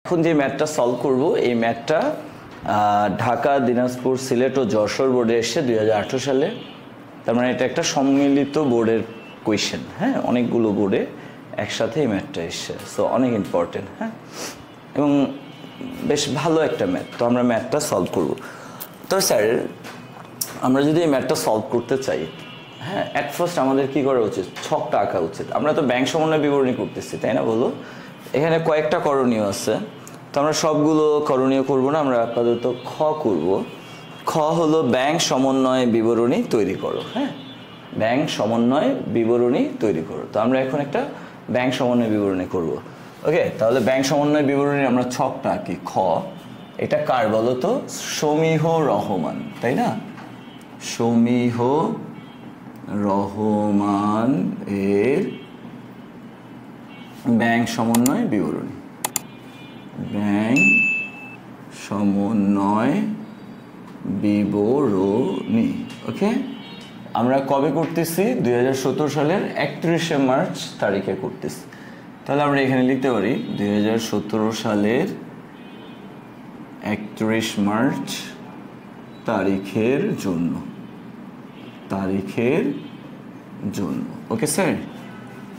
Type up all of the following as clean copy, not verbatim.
এখন যে ম্যাথটা সলভ করব এই ম্যাথটা ঢাকা, দিনাজপুর, সিলেট ও যশোর বোর্ডে এসছে 2018 সালে। তার মানে এটা একটা সম্মিলিত বোর্ডের কোয়েশ্চেন, হ্যাঁ, অনেকগুলো বোর্ডে একসাথে এই ম্যাথটা এসছে, সো অনেক ইম্পর্টেন্ট, হ্যাঁ, এবং বেশ ভালো একটা ম্যাথ। তো আমরা ম্যাথটা সলভ করব। তো স্যার, আমরা যদি এই ম্যাথটা সলভ করতে চাই, হ্যাঁ, অ্যাট ফার্স্ট আমাদের কী করা উচিত? ছকটা আঁকা উচিত। আমরা তো ব্যাংক সমন্বয় বিবরণী করতেছি, তাই না? বলো, এখানে কয়েকটা করণীয় আছে, তো আমরা সবগুলো করণীয় করব না, আমরা আপাতত খ করব। খ হলো ব্যাংক সমন্বয় বিবরণী তৈরি করো, হ্যাঁ, ব্যাংক সমন্বয় বিবরণী তৈরি করো। তো আমরা এখন একটা ব্যাংক সমন্বয় বিবরণী করব। ওকে, তাহলে ব্যাংক সমন্বয় বিবরণী আমরা ছকটা আঁকি। খ, এটা কার বলো তো? সমীহ রহমান, তাই না? সমীহ রহমান এর ব্যাংক সমন্বয় বিবরণী। ব্যাংক সমন্বয় বিবরণী। ওকে, আমরা কবে করতেছি? 2017 সালের 31শে মার্চ তারিখে করতেছি। তাহলে আমরা এখানে লিখতে পারি 2017 সালের 31 মার্চ তারিখের জন্য। ওকে স্যার,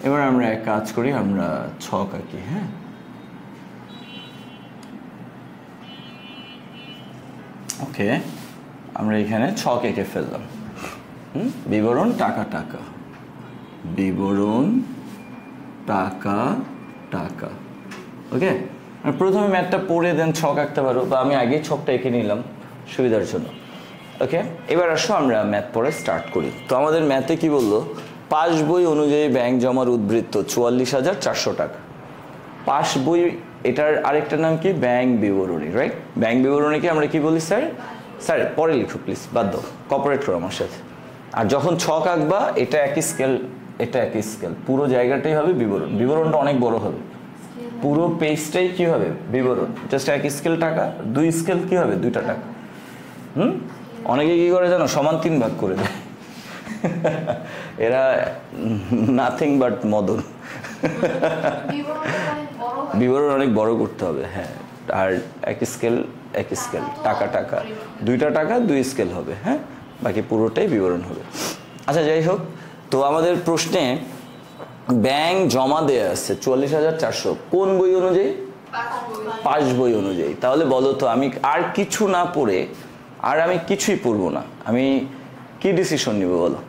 এবার আমরা এক কাজ করি, আমরা ছক আঁকি। হ্যাঁ, ওকে, আমরা এখানে ছক এঁকে ফেললাম। বিবরণ টাকা টাকা, বিবরণ টাকা টাকা। ওকে, প্রথমে ম্যাথটা পড়ে দেন ছক আঁকতে পারো, বা আমি আগেই ছকটা এঁকে নিলাম সুবিধার জন্য। ওকে, এবার আসো আমরা ম্যাথ পড়ে স্টার্ট করি। তো আমাদের ম্যাথে কি বললো? পাস বই অনুযায়ী ব্যাংক জমার উদ্বৃত্ত 44,400 টাকা। পাস বই, এটার আরেকটা নাম কি? ব্যাংক বিবরণী, রাইট? ব্যাংক বিবরণীকে আমরা কি বলি স্যার? স্যার পরে লিখো প্লিজ, বাদ দাও, কপারেট করো আমার সাথে। আর যখন ছক আঁকবা, এটা একই স্কেল, এটা একই স্কেল, পুরো জায়গাটাই হবে বিবরণ। বিবরণটা অনেক বড় হবে, পুরো পেজটাই কি হবে? বিবরণ। জাস্ট এক স্কেল টাকা, দুই স্কেল কি হবে? 2টা টাকা। অনেকে কি করে জানো? সমান 3 ভাগ করে দেয়। এরা নাথিং বাট মদন। বিবরণ অনেক বড় করতে হবে, হ্যাঁ। আর এক স্কেল টাকা টাকা, 2টা টাকা 2 স্কেল হবে, হ্যাঁ, বাকি পুরোটাই বিবরণ হবে। আচ্ছা, যাই হোক, তো আমাদের প্রশ্নে ব্যাংক জমা দেয়া আছে 44,400, কোন বই অনুযায়ী? পাস বই অনুযায়ী। তাহলে বলো তো, আমি আর কিছু না পড়ে, আর আমি কিছুই পড়বো না, আমি কি ডিসিশন নিব বলো?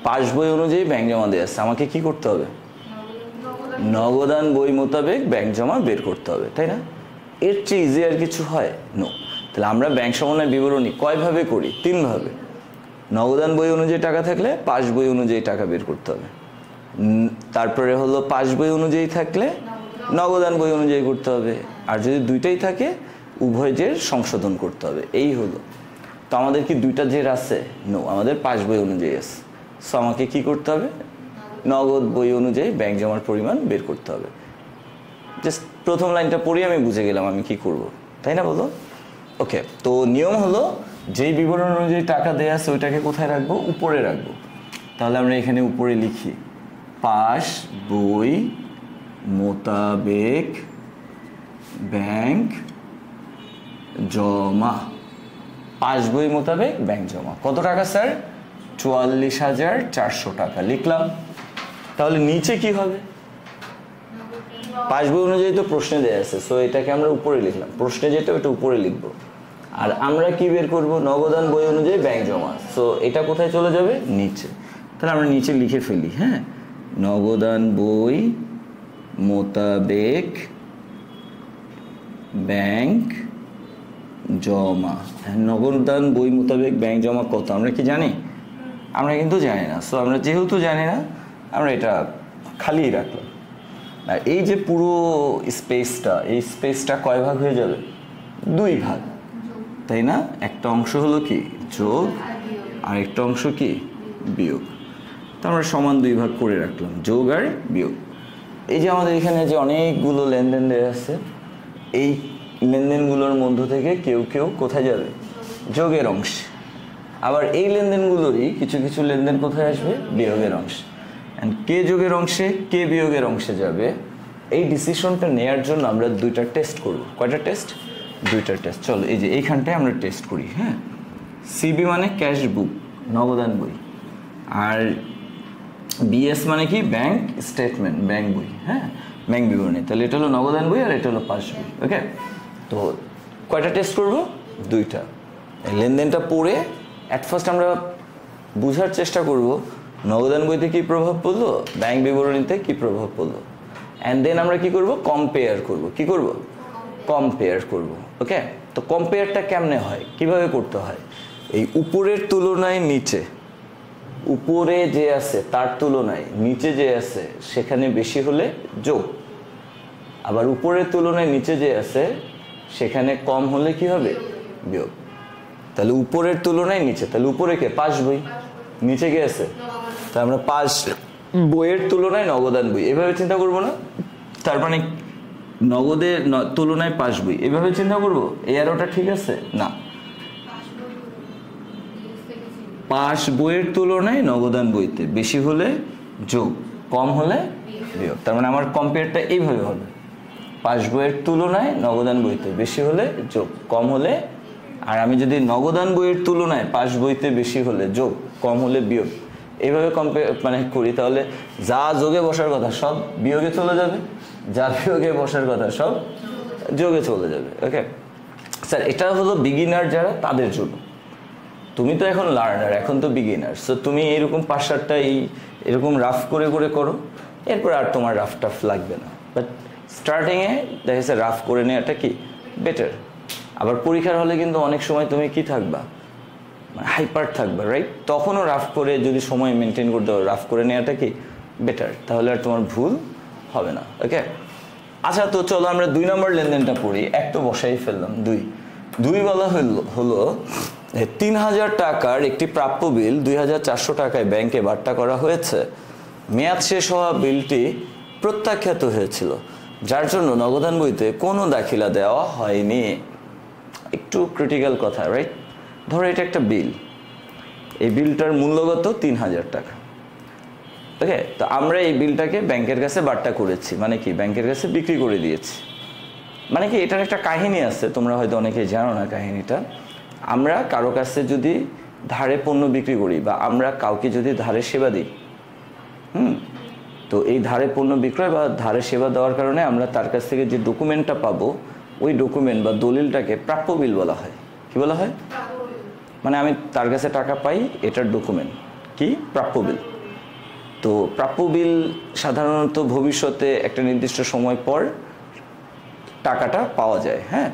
পাস বই অনুযায়ী ব্যাংক জমা দেয়া আছে, আমাকে কি করতে হবে? নগদান বই মোতাবেক ব্যাংক জমা বের করতে হবে, তাই না? এর চেয়ে ইজি আর কিছু হয়? নো। তাহলে আমরা ব্যাংক সমন্বয় বিবরণী কয়ভাবে করি? 3 ভাবে। নগদান বই অনুযায়ী টাকা থাকলে পাস বই অনুযায়ী টাকা বের করতে হবে, তারপরে হলো পাস বই অনুযায়ী থাকলে নগদান বই অনুযায়ী করতে হবে, আর যদি দুইটাই থাকে উভয় জের সংশোধন করতে হবে। এই হলো। তো আমাদের কি 2টা জের আছে? নো, আমাদের পাস বই অনুযায়ী আছে। সো আমাকে কি করতে হবে? নগদ বই অনুযায়ী ব্যাংক জমার পরিমাণ বের করতে হবে। জাস্ট প্রথম লাইনটা পড়ে আমি বুঝে গেলাম আমি কি করব, তাই না? বলো। ওকে, তো নিয়ম হলো, যেই বিবরণ অনুযায়ী টাকা দেয়া আছে ওইটাকে কোথায় রাখবো? উপরে রাখবো। তাহলে আমরা এখানে উপরে লিখি পাস বই মোতাবেক ব্যাংক জমা। পাস বই মোতাবেক ব্যাংক জমা কত টাকা স্যার? 44,400 টাকা লিখলাম। তাহলে নিচে কি হবে? পাস বই অনুযায়ী তো প্রশ্নে দেয়া আছে, সো এটাকে আমরা উপরে লিখলাম, প্রশ্নে যেটা ওটা উপরে লিখবো। আর আমরা কি বের করব? নগদান বই অনুযায়ী ব্যাংক জমা, সো এটা কোথায় চলে যাবে? নিচে। তাহলে আমরা নিচে লিখে ফেলি, হ্যাঁ, নগদান বই মোতাবেক ব্যাংক জমা। নগদান বই মোতাবেক ব্যাংক জমা কত আমরা কি জানি? আমরা কিন্তু জানি না। সো আমরা যেহেতু জানি না, আমরা এটা খালি রাখলাম। আর এই যে পুরো স্পেসটা, এই স্পেসটা কয় ভাগ হয়ে যাবে? 2 ভাগ, তাই না? একটা অংশ হলো কি? যোগ, আর একটা অংশ কি? বিয়োগ। তো আমরা সমান 2 ভাগ করে রাখলাম, যোগ আর বিয়োগ। এই যে আমাদের এখানে যে অনেকগুলো লেনদেন দেওয়া আছে, এই লেনদেনগুলোর মধ্য থেকে কেউ কেউ কোথায় যাবে? যোগের অংশে। আবার এই লেনদেনগুলোরই কিছু কিছু লেনদেন কোথায় আসবে? বিয়োগের অংশে। কে যোগের অংশে, কে বিয়োগের অংশে যাবে, এই ডিসিশনটা নেওয়ার জন্য আমরা দুইটা টেস্ট করব। কয়টা টেস্ট? দুইটা টেস্ট। চলো এই যে এইখানটায় আমরা টেস্ট করি। হ্যাঁ, সিবি মানে ক্যাশ বুক, নগদান বই, আর বিএস মানে কি ব্যাংক স্টেটমেন্ট, ব্যাংক বই। হ্যাঁ, ব্যাংক বিবরণী। তাহলে এটা হলো নগদান বই আর এটা হলো পাস বই। ওকে, তো কয়টা টেস্ট করব? দুইটা। লেনদেনটা পড়ে অ্যাট ফার্স্ট আমরা বোঝার চেষ্টা করব নগদান বইতে কী প্রভাব পড়লো, ব্যাংক বিবরণীতে কী প্রভাব পড়লো, অ্যান্ড দেন আমরা কি করব? কম্পেয়ার করব। কি করব? কম্পেয়ার করব। ওকে, তো কম্পেয়ারটা কেমনে হয়, কিভাবে করতে হয়? এই উপরের তুলনায় নিচে, উপরে যে আছে তার তুলনায় নিচে যে আছে সেখানে বেশি হলে যোগ, আবার উপরের তুলনায় নিচে যে আছে সেখানে কম হলে কি হবে? বিয়োগ। তাহলে উপরের তুলনায় নিচে, তাহলে উপরে কে? পাস বই, নিচে কে আছে? তা আমরা পাস বইয়ের তুলনায় নগদান বই এভাবে চিন্তা করব না? তার মানে নগদের তুলনায় পাস বই এভাবে চিন্তা করব? এই অ্যারোটা ঠিক আছে না? পাস বইয়ের তুলনায় নগদান বইতে বেশি হলে যোগ, কম হলে বিয়োগ। তার মানে আমার কম্পেয়ারটা এইভাবে হবে, পাস বইয়ের তুলনায় নগদান বইতে বেশি হলে যোগ, কম হলে। আর আমি যদি নগদান বইয়ের তুলনায় পাস বইতে বেশি হলে যোগ, কম হলে বিয়োগ, এইভাবে মানে করি, তাহলে যা যোগে বসার কথা সব বিয়োগে চলে যাবে, যা বিয়োগে বসার কথা সব যোগে চলে যাবে। ওকে স্যার, এটা হলো বিগিনার যারা, তাদের জন্য। তুমি তো এখন লার্নার, এখন তো বিগিনার, সো তুমি এরকম 5-7টা এরকম রাফ করে করে করো, এরপর আর তোমার রাফ টাফ লাগবে না। বাট স্টার্টিংয়ে দেখা যাচ্ছে রাফ করে নেওয়াটা কি বেটার। আবার পরীক্ষার হলে কিন্তু অনেক সময় তুমি কি থাকবা, মানে হাইপার থাকবা, রাইট? তখনও রাফ করে যদি সময় মেনটেন করতে হবে, রাফ করে নেওয়াটা কি বেটার, তাহলে আর তোমার ভুল হবে না। ওকে, আচ্ছা, তো চলো আমরা 2 নম্বর লেনদেনটা পড়ি। এক তো বসাই ফেললাম, দুই বলা হলো 3000 টাকার একটি প্রাপ্য বিল 2400 টাকায় ব্যাংকে বাট্টা করা হয়েছে। মেয়াদ শেষ হওয়া বিলটি প্রত্যাখ্যাত হয়েছিল, যার জন্য নগদান বইতে কোনো দাখিলা দেওয়া হয়নি। একটু ক্রিটিক্যাল কথা, রাইট? ধরো এটা একটা বিল, এই বিলটার মূল্যগত 3000 টাকা। ওকে, তো আমরা এই বিলটাকে ব্যাংকের কাছে বাট্টা করেছি, মানে কি ব্যাংকের কাছে বিক্রি করে দিয়েছি। মানে কি এটার একটা কাহিনী আছে, তোমরা হয়তো অনেকেই জানো না কাহিনীটা। আমরা কারো কাছে যদি ধারে পণ্য বিক্রি করি বা আমরা কাউকে যদি ধারে সেবা দিই, তো এই ধারে পণ্য বিক্রয় বা ধারে সেবা দেওয়ার কারণে আমরা তার কাছ থেকে যে ডকুমেন্টটা পাবো, ওই ডকুমেন্ট বা দলিলটাকে প্রাপ্য বিল বলা হয়। কি বলা হয়? মানে আমি তার কাছে টাকা পাই, এটার ডকুমেন্ট কি? প্রাপ্য বিল। তো প্রাপ্য বিল সাধারণত ভবিষ্যতে একটা নির্দিষ্ট সময় পর টাকাটা পাওয়া যায়। হ্যাঁ,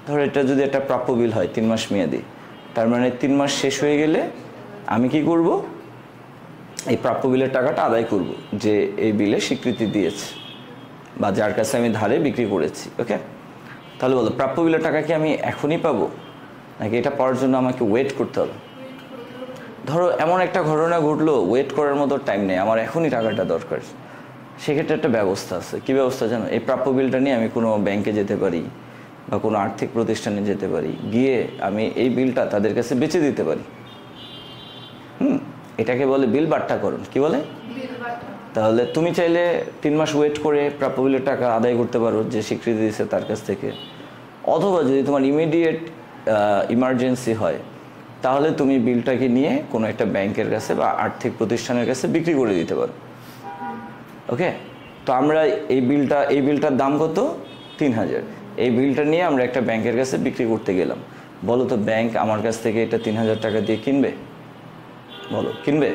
ধরো এটা যদি একটা প্রাপ্য বিল হয় 3 মাস মেয়াদি, তার মানে 3 মাস শেষ হয়ে গেলে আমি কি করব? এই প্রাপ্য বিলের টাকাটা আদায় করব, যে এই বিলে স্বীকৃতি দিয়েছে বা যার কাছে আমি ধারে বিক্রি করেছি। ওকে, তাহলে বলো প্রাপ্য বিলের টাকা কি আমি এখনই পাবো, নাকি এটা পাওয়ার জন্য আমাকে ওয়েট করতে হবে? ধরো এমন একটা ঘটনা ঘটলো, ওয়েট করার মতো টাইম নেই, আমার এখনই টাকাটা দরকার। সেক্ষেত্রে একটা ব্যবস্থা আছে। কি ব্যবস্থা জানো? এই প্রাপ্য বিলটা নিয়ে আমি কোনো ব্যাংকে যেতে পারি বা কোনো আর্থিক প্রতিষ্ঠানে যেতে পারি, গিয়ে আমি এই বিলটা তাদের কাছে বেচে দিতে পারি। এটাকে বলে বিল বাট্টাকরণ। কি বলে? তাহলে তুমি চাইলে 3 মাস ওয়েট করে প্রাপ্য বিলের টাকা আদায় করতে পারো, যে স্বীকৃতি দিয়েছে তার কাছ থেকে। অথবা যদি তোমার ইমিডিয়েট ইমার্জেন্সি হয়, তাহলে তুমি বিলটাকে নিয়ে কোনো একটা ব্যাংকের কাছে বা আর্থিক প্রতিষ্ঠানের কাছে বিক্রি করে দিতে পারো। ওকে, তো আমরা এই বিলটার দাম কত? 3000। এই বিলটা নিয়ে আমরা একটা ব্যাংকের কাছে বিক্রি করতে গেলাম। বলো তো ব্যাংক আমার কাছ থেকে এটা 3000 টাকা দিয়ে কিনবে? বলো, কিনবে?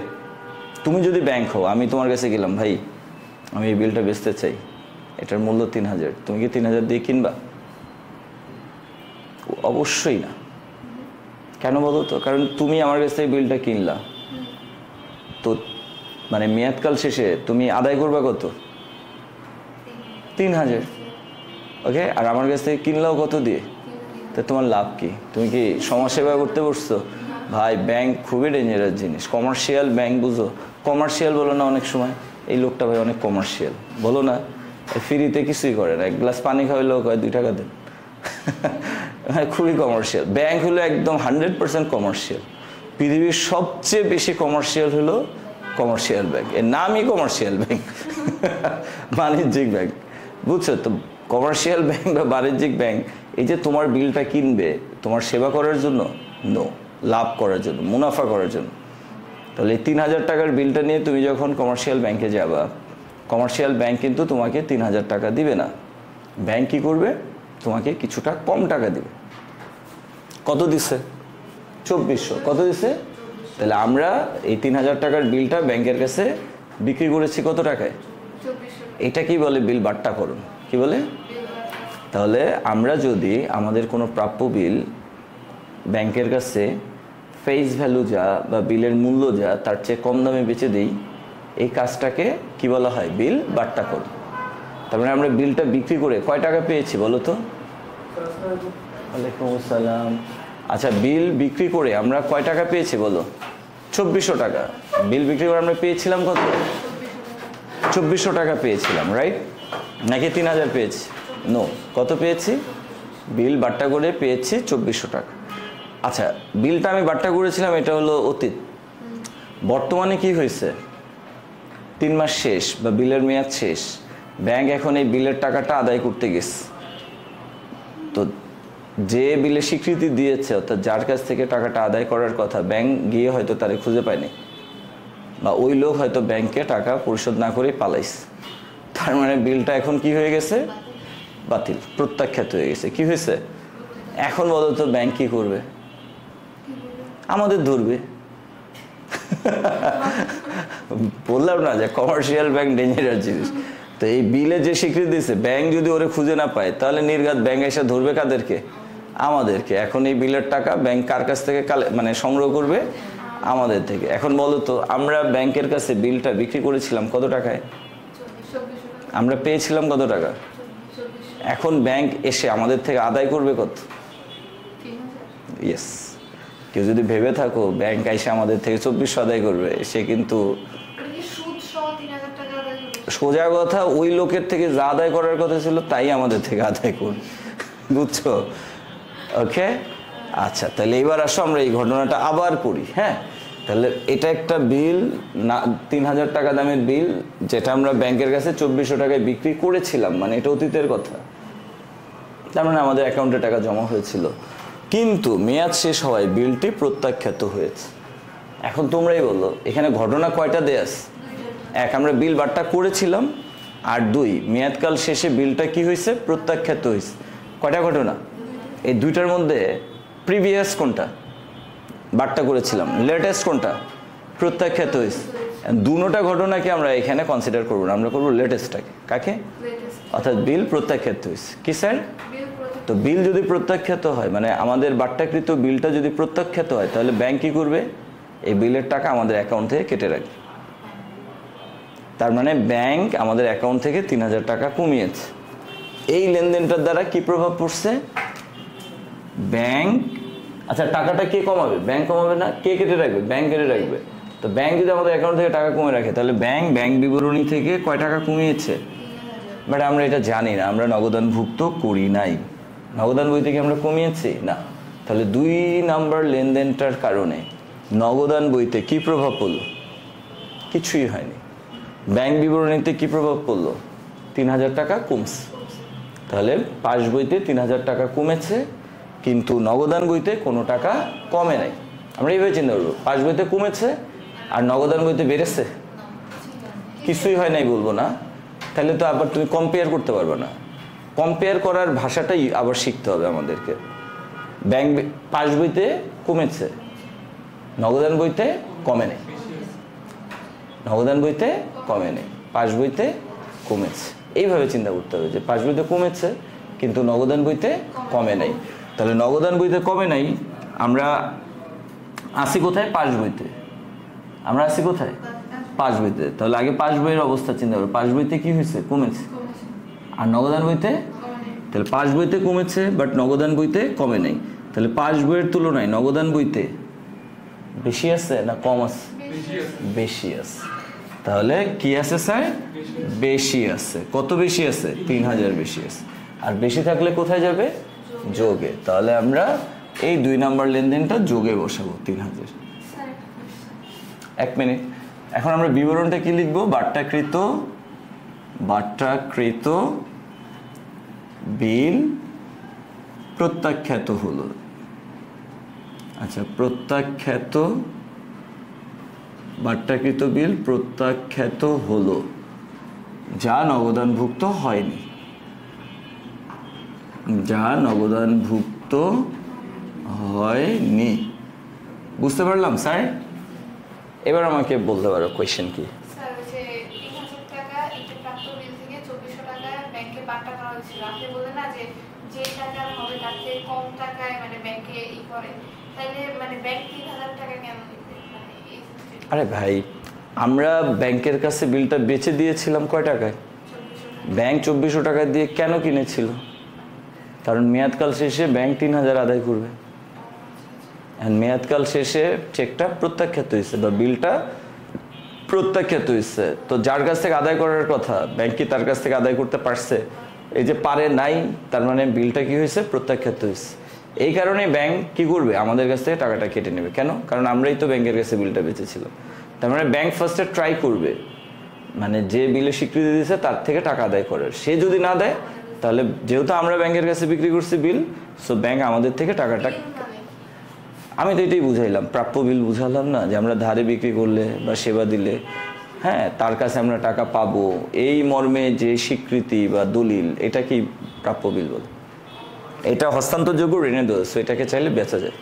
তুমি যদি ব্যাংক হও, আমি তোমার কাছে গেলাম, ভাই আমি এই বিলটা বেচতে চাই, এটার মূল্য 3000, তুমি কি 3000 দিয়ে কিনবা? অবশ্যই না। কেন বলো তো? কারণ তুমি আমার কাছ থেকে বিলটা কিনলা, তো মানে মেয়াদকাল শেষে তুমি আদায় করবা কত? 3000। ওকে, আর আমার কাছ থেকে কিনলাও কত দিয়ে? তো তোমার লাভ কি? তুমি কি সমাজসেবা করতে বসছো? ভাই ব্যাংক খুবই ডেঞ্জারাস জিনিস। কমার্শিয়াল ব্যাংক বুঝো? কমার্শিয়াল বলো না অনেক সময়, এই লোকটা ভাই অনেক কমার্শিয়াল, বলো না? ফ্রিতে কিছুই করে না, 1 গ্লাস পানি খাওয়াইলেও কয় 2 টাকা দেন। খুবই কমার্শিয়াল ব্যাংক হলো, একদম 100% কমার্শিয়াল। পৃথিবীর সবচেয়ে বেশি কমার্শিয়াল হলো কমার্শিয়াল ব্যাংক, এর নামই কমার্শিয়াল ব্যাংক, বাণিজ্যিক ব্যাংক। বুঝছো তো? কমার্শিয়াল ব্যাংক বা বাণিজ্যিক ব্যাংক এই যে তোমার বিলটা কিনবে তোমার সেবা করার জন্য, নো, লাভ করার জন্য, মুনাফা করার জন্য। তাহলে এই 3,000 টাকার বিলটা নিয়ে তুমি যখন কমার্শিয়াল ব্যাংকে যাবা, কমার্শিয়াল ব্যাংক কিন্তু তোমাকে 3,000 টাকা দিবে না। ব্যাংক কী করবে? তোমাকে কিছুটা কম টাকা দিবে। কত দিছে? 2400। কত দিছে? তাহলে আমরা এই 3,000 টাকার বিলটা ব্যাংকের কাছে বিক্রি করেছি কত টাকায়? এটা কি বলে? বিল বাট্টাকরণ। কি বলে? তাহলে আমরা যদি আমাদের কোনো প্রাপ্য বিল ব্যাংকের কাছে ফেস ভ্যালু যা বা বিলের মূল্য যা তার চেয়ে কম দামে বেচে দিই, এই কাজটাকে কি বলা হয়? বিল বাট্টাকরণ। তার মানে আমরা বিলটা বিক্রি করে কয় টাকা পেয়েছি বলো তো? ওয়ালাইকুম আসসালাম। আচ্ছা, বিল বিক্রি করে আমরা কয় টাকা পেয়েছি বলো? 2400 টাকা। বিল বিক্রি করে আমরা পেয়েছিলাম কত? 2400 টাকা পেয়েছিলাম, রাইট? নাকি 3,000 পেয়েছি? নো, কত পেয়েছি? বিল বাট্টা করে পেয়েছি 2400 টাকা। আচ্ছা, বিলটা আমি বাট্টা করেছিলাম, এটা হলো অতীত। বর্তমানে কি হয়েছে? 3 মাস শেষ বা বিলের মেয়াদ শেষ। ব্যাংক এখন এই বিলের টাকাটা আদায় করতে গেছে। তো যে বিলে স্বীকৃতি দিয়েছে, অর্থাৎ যার কাছ থেকে টাকাটা আদায় করার কথা, ব্যাংক গিয়ে হয়তো তারে খুঁজে পায়নি, বা ওই লোক হয়তো ব্যাংকে টাকা পরিশোধ না করেই পালাইছে। তার মানে বিলটা এখন কি হয়ে গেছে? বাতিল, প্রত্যাখ্যাত হয়ে গেছে। কি হয়েছে? এখন বলো তো ব্যাংক কি করবে? আমাদের ধরবে। বললাম না যে কমার্শিয়াল ব্যাংক ডেঞ্জারাস জিনিস। তো এই বিলে যে স্বীকৃতি দিচ্ছে, ব্যাংক যদি ওরে খুঁজে না পায় তাহলে নির্ঘাত ব্যাংক এসে ধরবে কাদেরকে? আমাদেরকে। এখন এই বিলের টাকা ব্যাংক কার কাছ থেকে মানে সংগ্রহ করবে? আমাদের থেকে। এখন বলো তো, আমরা ব্যাংকের কাছে বিলটা বিক্রি করেছিলাম কত টাকায়? আমরা পেয়েছিলাম কত টাকা? এখন ব্যাংক এসে আমাদের থেকে আদায় করবে কত? ইয়েস। কেউ যদি ভেবে থাকো ব্যাংক এসে আমাদের থেকে 2400 আদায় করবে, সে কিন্তু সোজা কথা, ওই লোকের থেকে যা আদায় করার কথা ছিল তাই আমাদের থেকে আদায় করবে। বুঝছো? ওকে, আচ্ছা, তাহলে এবার আসো আমরা এই ঘটনাটা আবার পড়ি। হ্যাঁ, তাহলে এটা একটা বিল, না 3,000 টাকা দামের বিল, যেটা আমরা ব্যাংকের কাছে 2400 টাকায় বিক্রি করেছিলাম, মানে এটা অতীতের কথা। তার মানে আমাদের অ্যাকাউন্টে টাকা জমা হয়েছিল, কিন্তু মেয়াদ শেষ হওয়ায় বিলটি প্রত্যাখ্যাত হয়েছে। এখন তোমরাই বলো, এখানে ঘটনা কয়টা দেয়া আছে? 1, আমরা বিল বাট্টা করেছিলাম, আর 2, মেয়াদকাল শেষে বিলটা কি হয়েছে? প্রত্যাখ্যাত হয়েছে। কয়টা ঘটনা? এই দুইটার মধ্যে প্রিভিয়াস কোনটা? বাট্টা করেছিলাম। লেটেস্ট কোনটা? প্রত্যাখ্যাত হয়েছে। দুটোটা ঘটনাকে আমরা এখানে কনসিডার করব না, আমরা করব লেটেস্টটাকে। কাকে? অর্থাৎ বিল প্রত্যাখ্যাত হয়েছে। কি স্যার? তো বিল যদি প্রত্যাখ্যাত হয়, মানে আমাদের বাট্টাকৃত বিলটা যদি প্রত্যাখ্যাত হয়, তাহলে ব্যাংক কি করবে? এই বিলের টাকা আমাদের অ্যাকাউন্ট থেকে কেটে রাখবে। তার মানে ব্যাংক আমাদের অ্যাকাউন্ট থেকে 3,000 টাকা কমিয়েছে। এই লেনদেনটার দ্বারা কি প্রভাব পড়ছে? ব্যাংক, আচ্ছা, টাকাটা কে কমাবে? ব্যাংক কমাবে না? কে কেটে রাখবে? ব্যাংক কেটে রাখবে। তো ব্যাংক যদি আমাদের অ্যাকাউন্ট থেকে টাকা কমে রাখে, তাহলে ব্যাংক বিবরণী থেকে কয় টাকা কমিয়েছে? বাট আমরা এটা জানি না, আমরা নগদানভুক্ত করি নাই। নগদান বই থেকে আমরা কমিয়েছি না। তাহলে 2 নাম্বার লেনদেনটার কারণে নগদান বইতে কি প্রভাব পড়লো? কিছুই হয়নি। ব্যাংক বিবরণীতে কি প্রভাব পড়লো? 3,000 টাকা কমছে। তাহলে পাস বইতে 3,000 টাকা কমেছে, কিন্তু নগদান বইতে কোনো টাকা কমে নাই। আমরা এইভাবে চিন্তা করবো, পাস বইতে কমেছে আর নগদান বইতে বেড়েছে, কিছুই হয় নাই বলবো না। তাহলে তো আবার তুমি কম্পেয়ার করতে পারবে না। কম্পেয়ার করার ভাষাটাই আবার শিখতে হবে আমাদেরকে। ব্যাংক পাস বইতে কমেছে, নগদান বইতে কমে নেই। নগদান বইতে কমে নেই, পাস বইতে কমেছে। এইভাবে চিন্তা করতে হবে যে পাস বইতে কমেছে কিন্তু নগদান বইতে কমে নাই। তাহলে নগদান বইতে কমে নাই, আমরা আসি কোথায়? পাস বইতে। আমরা আসি কোথায়? পাস বইতে। তাহলে আগে পাস বইয়ের অবস্থা চিন্তা করো। পাস বইতে কি হয়েছে? কমেছে। আর নগদান বইতে? তাহলে পাস বইতে কমেছে বাট নগদান বইতে কমে নাই। তাহলে পাস বইয়ের তুলনায় নগদান বইতে বেশি আছে না কম আছে? বেশি আছে। তাহলে কি আছে স্যার? বেশি আছে। কত বেশি আছে? 3,000 বেশি আছে। আর বেশি থাকলে কোথায় যাবে? যোগে। তাহলে আমরা এই 2 নাম্বার লেনদেনটা যোগে বসাবো 3,000। 1 মিনিট। এখন আমরা বিবরণটা কি লিখবো? বাট্টাকৃত বিল প্রত্যাখ্যাত হলো। আচ্ছা, প্রত্যাখ্যাত বাট্টাকৃত বিল প্রত্যাখ্যাত হলো যা নগদানভুক্ত হয়নি, যা নগদানভুক্ত হয়নি। বুঝতে পারলাম স্যার? এবার আমাকে বলতে পারো কোয়েশ্চেন কি? স্যার ওই যে 3000 টাকা একটা প্রাপ্ত বিল থেকে 2400 টাকা ব্যাংকে বাটা করা হয়েছিল, আপনি বললেন না যে টাকা হবে তার থেকে কম টাকায় মানে ব্যাংকে করে, তাইলে মানে ব্যাংক 3000 টাকা কেন দিবে? মানে আরে ভাই, আমরা ব্যাংকের কাছে বিলটা বেচে দিয়েছিলাম কয় টাকায়? 2400 ব্যাংক 2400 টাকা দিয়ে কেন কিনেছিল? কারণ মেয়াদকাল শেষে ব্যাংক 3000 আদায় করবে। মেয়াদকাল শেষে চেকটা প্রত্যাখ্যাত হয়েছে বা বিলটা প্রত্যাখ্যাত হয়েছে, তো যার কাছ থেকে আদায় করার কথা ব্যাংক কি তার কাছ থেকে আদায় করতে পারছে? এই যে পারে নাই, তার মানে বিলটা কি হয়েছে? প্রত্যাখ্যাত হয়েছে। এই কারণে ব্যাংক কি করবে? আমাদের কাছ থেকে টাকাটা কেটে নেবে। কেন? কারণ আমরাই তো ব্যাংকের কাছে বিলটা বেচেছিলাম। তার মানে ব্যাংক ফার্স্টে ট্রাই করবে মানে যে বিলে স্বীকৃতি দিয়েছে তার থেকে টাকা আদায় করার। সে যদি না দেয় তাহলে যেহেতু আমরা ব্যাংকের কাছে বিক্রি করছি বিল, সো ব্যাংক আমাদের থেকে টাকাটা, আমি তো এটাই বুঝাইলাম, প্রাপ্য বিল বুঝালাম না, যে আমরা ধারে বিক্রি করলে বা সেবা দিলে হ্যাঁ তার কাছে আমরা টাকা পাবো, এই মর্মে যে স্বীকৃতি বা দলিল, এটা কি প্রাপ্য বিল বলে। এটা হস্তান্তরযোগ্য ঋণের দোষ, এটাকে চাইলে বেচা যায়।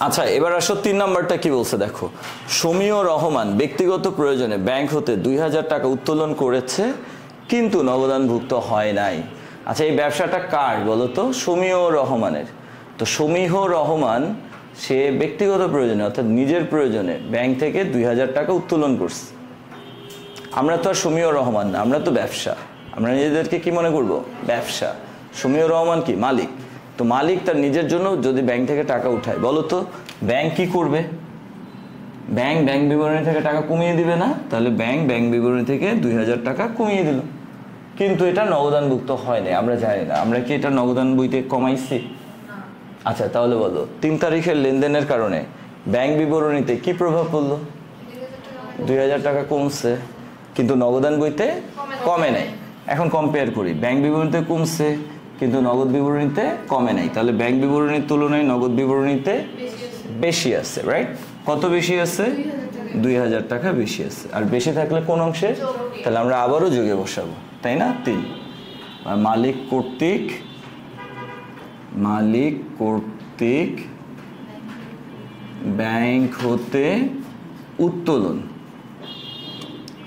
আচ্ছা, এবার আসো 3 নাম্বারটা কি বলছে দেখো। সমীয় রহমান ব্যক্তিগত প্রয়োজনে ব্যাংক হতে 2000 টাকা উত্তোলন করেছে কিন্তু নগদানভুক্ত হয় নাই। আচ্ছা, এই ব্যবসাটা কার বলো তো? সমীয় রহমানের। তো সমীহ রহমান সে ব্যক্তিগত প্রয়োজনে অর্থাৎ নিজের প্রয়োজনে ব্যাংক থেকে 2000 টাকা উত্তোলন করছে। আমরা তো আর সমীয় রহমান না, আমরা তো ব্যবসা, আমরা নিজেদেরকে কি মনে করব? ব্যবসা। সমীয় রহমান কি? মালিক। তো মালিক তার নিজের জন্য যদি ব্যাংক থেকে টাকা উঠায়, বলো তো ব্যাংক কি করবে? ব্যাংক বিবরণী থেকে টাকা কমিয়ে দিবে না? তাহলে ব্যাংক বিবরণী থেকে 2000 টাকা কমিয়ে দিল, কিন্তু এটা নগদানভুক্ত হয় না, আমরা জানি না। আমরা কি এটা নগদান বইতে কমাইছি? আচ্ছা, তাহলে বলো 3 তারিখের লেনদেনের কারণে ব্যাংক বিবরণীতে কি প্রভাব পড়লো? 2000 টাকা কমছে, কিন্তু নগদান বইতে কমে নাই। এখন কম্পেয়ার করি, ব্যাংক বিবরণীতে কমছে কিন্তু নগদ বিবরণীতে কমে নাই, তাহলে ব্যাংক বিবরণীর তুলনায় নগদ বিবরণীতে বেশি আছে, রাইট? কত বেশি আছে? 2000 টাকা বেশি আছে। আর বেশি থাকলে কোন অংশে? তাহলে আমরা আবারও যোগে বসাবো, তাই না? 3 মালিক কর্তৃক ব্যাংক হতে উত্তোলন,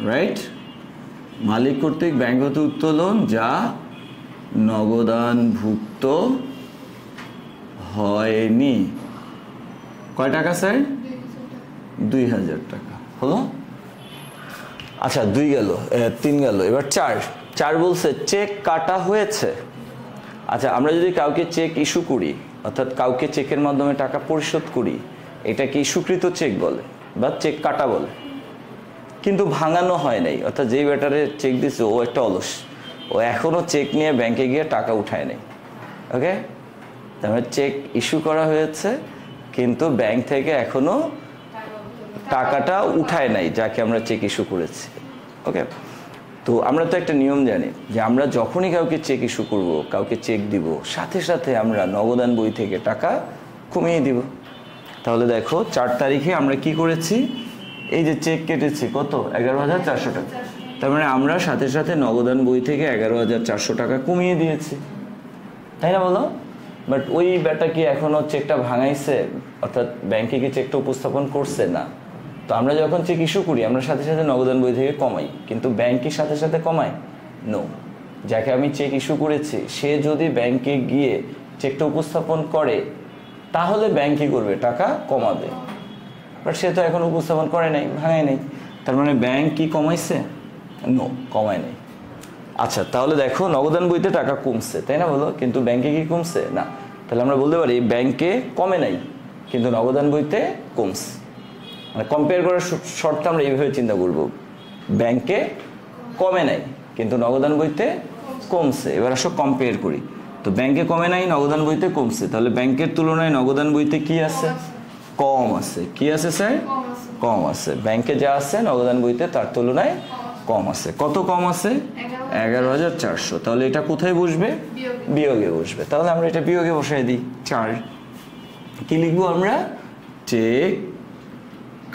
রাইট? মালিক কর্তৃক ব্যাংক হতে উত্তোলন যা নগদানভুক্ত হয়নি। কয় টাকা স্যার? 2000 টাকা হলো। আচ্ছা, 2 গেল, 3 গেল, এবার 4 বলছে চেক কাটা হয়েছে। আচ্ছা, আমরা যদি কাউকে চেক ইস্যু করি অর্থাৎ কাউকে চেকের মাধ্যমে টাকা পরিশোধ করি, এটা কি ইস্যুকৃত চেক বলে বা চেক কাটা বলে, কিন্তু ভাঙানো হয় নাই। অর্থাৎ যেই ব্যাটারে চেক দিছে ও একটা অলস, ও এখনও চেক নিয়ে ব্যাংকে গিয়ে টাকা উঠায় নাই। ওকে, তারপরে চেক ইস্যু করা হয়েছে কিন্তু ব্যাংক থেকে এখনো টাকাটা উঠায় নাই যাকে আমরা চেক ইস্যু করেছি। ওকে, তো আমরা তো একটা নিয়ম জানি যে আমরা যখনই কাউকে চেক ইস্যু করব, কাউকে চেক দিব, সাথে সাথে আমরা নগদান বই থেকে টাকা কমিয়ে দিব। তাহলে দেখো 4 তারিখে আমরা কি করেছি? এই যে চেক কেটেছি কত? 11400 টাকা। তার মানে আমরা সাথে সাথে নগদান বই থেকে 11400 টাকা কমিয়ে দিয়েছি, তাই না বলো? বাট ওই ব্যাটা কি এখনো চেকটা ভাঙাইছে? অর্থাৎ ব্যাংকে কি চেকটা উপস্থাপন করছে না? তো আমরা যখন চেক ইস্যু করি আমরা সাথে সাথে নগদান বই থেকে কমাই, কিন্তু ব্যাংক কি সাথে সাথে কমায়? নো। যাকে আমি চেক ইস্যু করেছি সে যদি ব্যাংকে গিয়ে চেকটা উপস্থাপন করে তাহলে ব্যাংক কি করবে? টাকা কমাবে। বাট সে তো এখন উপস্থাপন করে নাই, ভাঙায় নাই, তার মানে ব্যাংক কি কমাইছে? নো, কমায় নাই। আচ্ছা, তাহলে দেখো নগদান বইতে টাকা কমছে, তাই না বলো? কিন্তু ব্যাংকে কি কমছে? না। তাহলে আমরা বলতে পারি ব্যাংকে কমে নাই কিন্তু নগদান বইতে কমছে। মানে কম্পেয়ার করার শর্তে আমরা এইভাবে চিন্তা করব, ব্যাংকে কমে নাই কিন্তু নগদান বইতে কমছে। এবার আসো কম্পেয়ার করি, তো ব্যাংকে কমে নাই, নগদান বইতে কমছে, তাহলে ব্যাংকের তুলনায় নগদান বইতে কি আছে? কম আছে। কি আছে স্যার? কম আছে। ব্যাংকে যা আছে নগদান বইতে তার তুলনায় কম আছে। কত কম আছে? 11,400, তাহলে এটা কোথায় বসবে? বিয়োগে বসবে। তাহলে আমরা এটা বিয়োগে বসাই দিই 4। কি লিখবো আমরা? চেক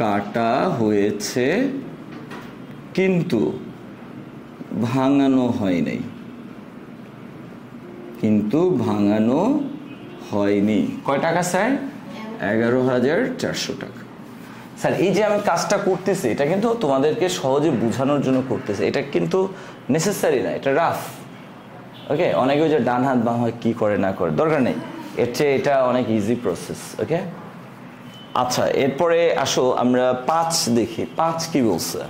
কাটা হয়েছে কিন্তু ভাঙানো হয় নাই, কিন্তু ভাঙানো হয়নি। কয় টাকা স্যার? 11,400 টাকা। স্যার এই যে আমি কাজটা করতেছি এটা কিন্তু তোমাদেরকে সহজে বোঝানোর জন্য করতেছি, এটা কিন্তু নেসেসারি না, এটা রাফ। ওকে, অনেকে যে ডান হাত বাম হাত কি করে না করে দরকার নেই, এর চেয়ে এটা অনেক ইজি প্রসেস। ওকে, আচ্ছা এরপরে আসো আমরা 5 দেখি। 5 কি বলছে?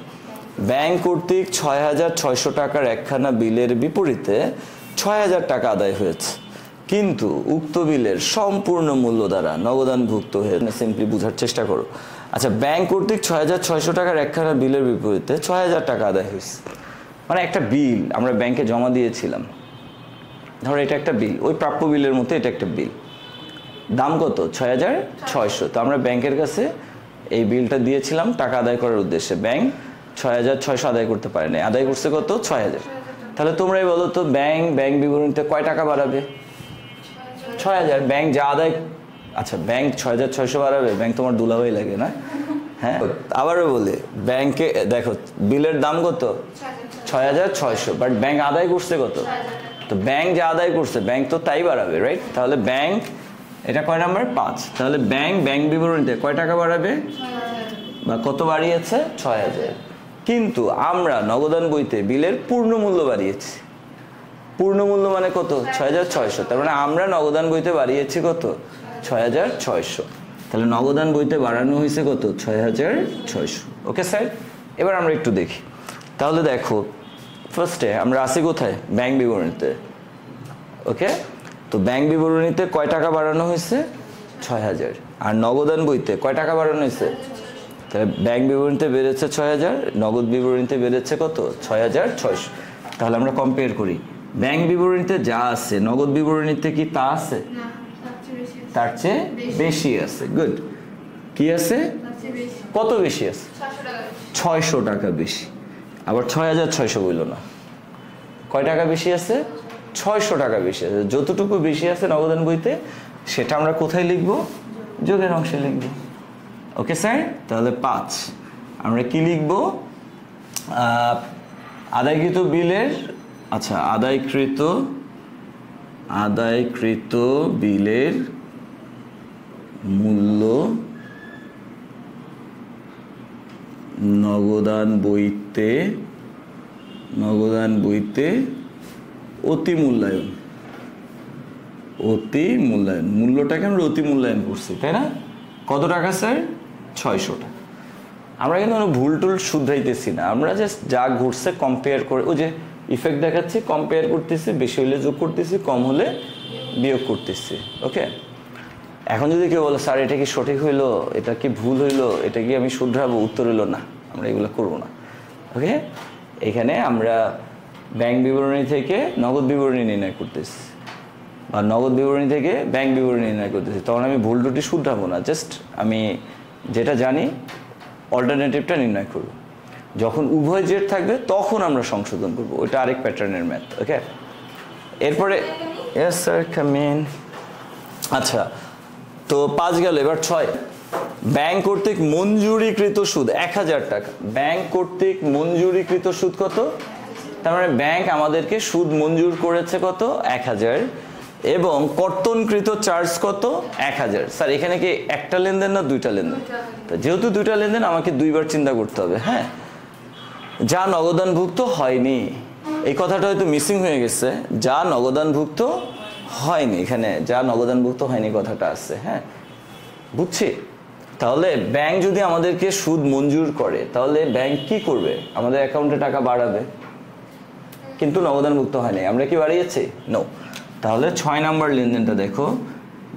ব্যাংক কর্তৃক 6,600 টাকার একখানা বিলের বিপরীতে 6,000 টাকা আদায় হয়েছে, কিন্তু উক্ত বিলের সম্পূর্ণ মূল্য দ্বারা নগদানভুক্ত হয়ে। সিম্পলি বোঝার চেষ্টা করো। আচ্ছা, ব্যাংক কর্তৃক 6,600 টাকার একখানা বিলের বিপরীতে 6,000 টাকা আদায় হয়েছে, মানে একটা বিল আমরা ব্যাংকে জমা দিয়েছিলাম। ধরো এটা একটা বিল, ওই প্রাপ্য বিলের মতো এটা একটা বিল, দাম কত? 6,600। তো আমরা ব্যাংকের কাছে এই বিলটা দিয়েছিলাম টাকা আদায় করার উদ্দেশ্যে। ব্যাংক 6,600 আদায় করতে পারে না, আদায় করছে কত? 6,000। তাহলে তোমরাই বলো তো ব্যাংক বিবরণীতে কয় টাকা বাড়াবে? 6,000। ব্যাংক যা আদায়, আচ্ছা ব্যাংক 6,600 বাড়াবে? ব্যাংক তোমার দুলাভাই লাগে না? হ্যাঁ, আবারও বলি, ব্যাংকে দেখো বিলের দাম কত? 6,600, বাট ব্যাংক আদায় করছে কত? তো ব্যাংক যা আদায় করছে ব্যাংক তো তাই বাড়াবে, রাইট? তাহলে ব্যাংক, এটা কয় নাম্বার? 5। তাহলে ব্যাংক বিবরণীতে কয় টাকা বাড়াবে বা কত বাড়িয়েছে? 6,000। কিন্তু আমরা নগদান বইতে বিলের পূর্ণ মূল্য বাড়িয়েছি। পূর্ণ মূল্য মানে কত? 6,600। তার মানে আমরা নগদান বইতে বাড়িয়েছি কত? 6,600। তাহলে নগদান বইতে বাড়ানো হয়েছে কত? 6,600। ওকে স্যার, এবার আমরা একটু দেখি। তাহলে দেখো ফার্স্টে আমরা আসি কোথায়? ব্যাংক বিবরণীতে। ওকে, তো ব্যাংক বিবরণীতে কয় টাকা বাড়ানো হয়েছে? 6,000। আর নগদান বইতে কয় টাকা বাড়ানো হয়েছে? তাহলে ব্যাংক বিবরণীতে বেড়েছে 6,000, নগদ বিবরণীতে বেড়েছে কত? 6,600। তাহলে আমরা কম্পেয়ার করি, ব্যাংক বিবরণীতে যা আছে নগদ বিবরণীতে কি তা আছে? তার চেয়ে বেশি আছে। গুড। কি আছে? কত বেশি আছে? 600 টাকা বেশি। আবার 6,600 বলল না, কয় টাকা বেশি আছে? 600 টাকা বেশি আছে। যতটুকু বেশি আছে নগদান বইতে সেটা আমরা কোথায় লিখব? যোগের অংশে লিখব। ওকে স্যার, তাহলে 5 আমরা কি লিখব? আদায়কৃত বিলের, আচ্ছা আদায়কৃত বিলের মূল্য নগদান বইতে অতি মূল্যায়ন। মূল্যটাকে আমরা অতি মূল্যায়ন করছি, তাই না? কত টাকা স্যার? 600 টাকা। আমরা কিন্তু ভুল টুল শুধরাইতেছি না, আমরা জাস্ট যা ঘুরছে কম্পেয়ার করে, ওই যে ইফেক্ট দেখাচ্ছি, কম্পেয়ার করতেছি, বেশি হলে যোগ করতেছি, কম হলে বিয়োগ করতেছি। ওকে, এখন যদি কেউ বলো স্যার এটা কি সঠিক হইলো, এটা কি ভুল হইলো, এটা কি আমি শুধরাবো, উত্তর হইলো না, আমরা এগুলো করবো না। ওকে, এখানে আমরা ব্যাংক বিবরণী থেকে নগদ বিবরণী নির্ণয় করতেছি বা নগদ বিবরণী থেকে ব্যাংক বিবরণী নির্ণয় করতেছি, তখন আমি ভুল টুটি শুধরাবো না, জাস্ট আমি যেটা জানি অল্টারনেটিভটা নির্ণয় করব। যখন উভয় জেড থাকবে তখন আমরা সংশোধন করবো, ওইটা আরেক প্যাটার্নের ম্যাথ। ওকে, এরপরে ইয়েস স্যার কাম ইন। আচ্ছা, তো 5 গেল, এবার 6। ব্যাংক কর্তৃক মঞ্জুরিকৃত সুদ 1,000 টাকা। ব্যাংক কর্তৃক মঞ্জুরিকৃত সুদ কত? তার মানে ব্যাংক আমাদেরকে সুদ মঞ্জুর করেছে কত? 1,000, এবং কর্তনকৃত চার্জ কত? 1,000। স্যার এখানে কি একটা লেনদেন না দুইটা লেনদেন? তো যেহেতু দুইটা লেনদেন আমাকে দুইবার চিন্তা করতে হবে। হ্যাঁ, যা নগদানভুক্ত হয়নি, এই কথাটা হয়তো মিসিং হয়ে গেছে, যা নগদানভুক্ত হয়নি, এখানে যা নগদানভুক্ত হয়নি কথাটা আছে। হ্যাঁ, বুঝছি। তাহলে ব্যাংক যদি আমাদেরকে সুদ মঞ্জুর করে তাহলে ব্যাংক কি করবে? আমাদের অ্যাকাউন্টে টাকা বাড়াবে, কিন্তু নগদানভুক্ত হয়নি, আমরা কি বাড়িয়েছি? নো। তাহলে 6 নাম্বার লেনদেনটা দেখো,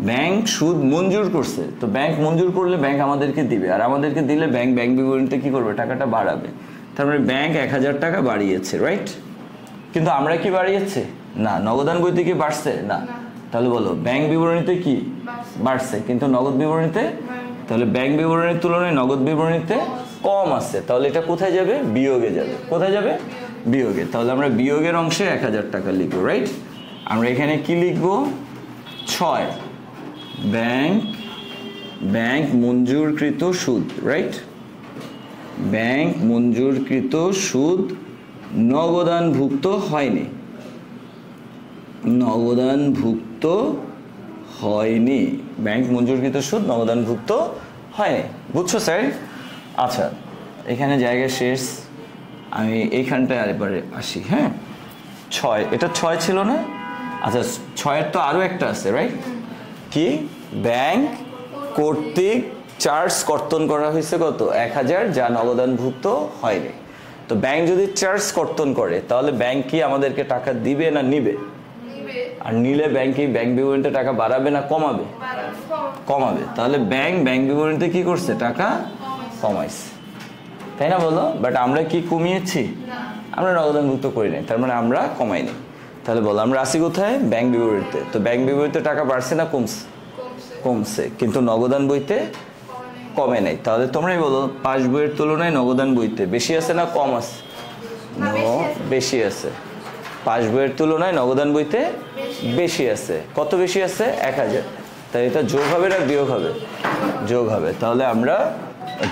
ব্যাংক সুদ মঞ্জুর করছে, তো ব্যাংক মঞ্জুর করলে ব্যাংক আমাদেরকে দিবে, আর আমাদেরকে দিলে ব্যাংক বিবরণীতে কি করবে? টাকাটা বাড়াবে। তার মানে ব্যাংক 1,000 টাকা বাড়িয়েছে, রাইট? কিন্তু আমরা কি বাড়িয়েছি? না। নগদান বইতে কি বাড়ছে? না। তাহলে বলো ব্যাংক বিবরণীতে কি বাড়ছে, কিন্তু নগদ বিবরণীতে? তাহলে ব্যাংক বিবরণীর তুলনায় নগদ বিবরণীতে কম আছে, তাহলে এটা কোথায় যাবে? বিয়োগে যাবে। কোথায় যাবে? বিয়োগে, তাহলে আমরা বিয়োগের অংশে 1000 টাকা লিখবো, রাইট? আমরা এখানে কি লিখবো? 6 ব্যাংক মঞ্জুরকৃত সুদ, রাইট? ব্যাংক মঞ্জুরকৃত সুদ নগদানভুক্ত হয়নি, নগদানভুক্ত হয়নি, ব্যাংক মঞ্জুরকৃত সুদ নগদানভুক্ত হয়নি। বুঝছো স্যার? আচ্ছা, এখানে জায়গা শেষ, আমি এইখানটায় আরেকবারে আসি। হ্যাঁ, 6, এটা 6 ছিল না? আচ্ছা, 6-এর তো আরও একটা আছে, রাইট? কি? ব্যাংক কর্তৃক চার্জ কর্তন করা হয়েছে কত? 1000, যা নগদানভুক্ত হয়নি। তো ব্যাংক যদি চার্জ কর্তন করে তাহলে ব্যাংক কি আমাদেরকে টাকা দিবে না নিবে? আর নিলে ব্যাংক কি ব্যাংক বিবরণীতে টাকা বাড়াবে না কমাবে? কমাবে। তাহলে ব্যাংক বিবরণীতে কি করছে? টাকা কমাইছে, তাই না বলো? বাট আমরা কি কমিয়েছি? আমরা নগদানভুক্ত করি নাই, তার মানে আমরা কমাইনি। তাহলে বলো আমরা আসি কোথায়? ব্যাংক বিবরণীতে। তো ব্যাংক বিবরণীতে টাকা বাড়ছে না কমছে? কমছে, কিন্তু নগদান বইতে কমে নাই। তাহলে তোমরাই বলো পাস বইয়ের তুলনায় নগদান বইতে বেশি আছে না কম আছে? বেশি আছে। পাস বইয়ের তুলনায় নগদান বইতে বেশি আছে। কত বেশি আছে? 1000। তাই এটা যোগ হবে না বিয়োগ হবে? যোগ হবে। তাহলে আমরা